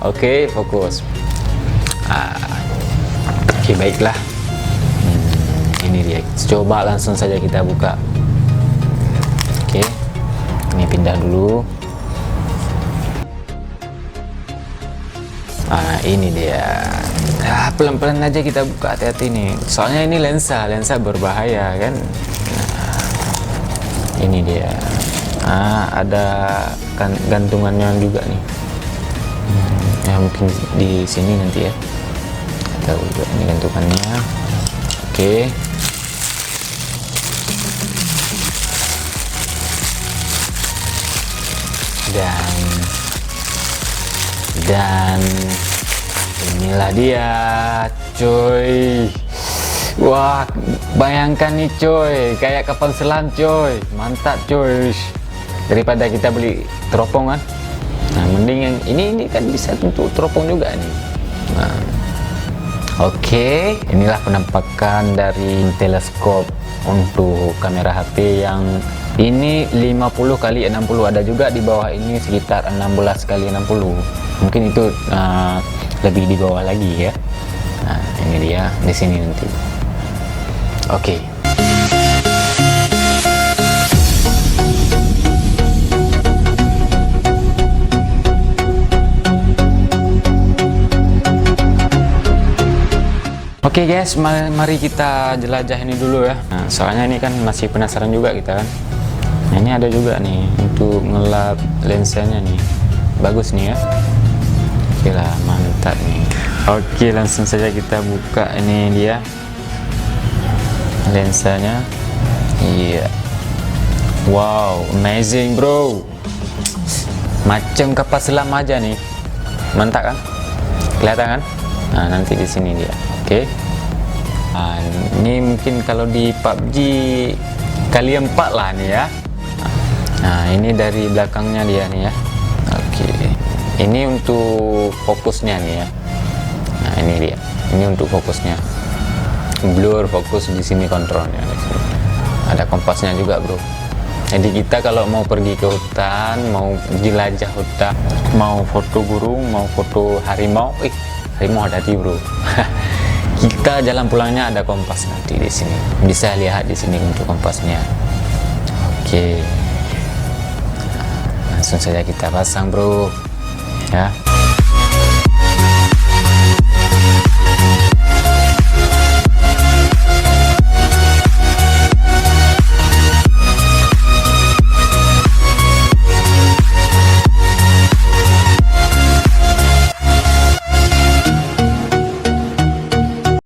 Oke, fokus. Oke, baiklah. Ini dia. Coba langsung saja kita buka. Oke, ini pindah dulu. Ini dia. Pelan-pelan aja kita buka, hati-hati nih. Soalnya ini lensa berbahaya kan. Ini dia. Ada gantungannya juga nih. Ya mungkin di sini nanti ya. Tahu juga ini gantungannya. Oke. Dan inilah dia, coy. Wah, bayangkan nih coy, kayak kapal selam coy, mantap coy. Daripada kita beli teropong kan, nah mending yang ini kan bisa untuk teropong juga nih. Nah, oke, inilah penampakan dari teleskop untuk kamera HP yang ini 50 kali 60, ada juga di bawah ini sekitar 16 kali 60. Mungkin itu lebih di bawah lagi ya. Nah, ini dia di sini nanti. Oke. Oke guys, mari kita jelajah ini dulu ya. Nah, soalnya ini kan masih penasaran juga kita kan. Nah, ini ada juga nih untuk ngelap lensanya nih. Bagus nih ya. Oke lah, mantap nih. Oke, langsung saja kita buka. Ini dia lensanya. Iya. Wow, amazing bro. Macam kapal selam aja nih. Mantap kan? Kelihatan kan? Nah, nanti di sini dia. Oke. Ini mungkin kalau di PUBG kali 4 lah nih ya. Nah, ini dari belakangnya dia nih ya. Oke. Ini untuk fokusnya nih ya. Nah, ini dia. Ini untuk fokusnya. Blur fokus di sini kontrolnya. Ada kompasnya juga, bro. Jadi kita kalau mau pergi ke hutan, mau jelajah hutan, mau foto burung, mau foto harimau, harimau hati bro. Kita jalan pulangnya ada kompas nanti di sini. Bisa lihat di sini untuk kompasnya. Oke. Langsung saja kita pasang, bro. Ya.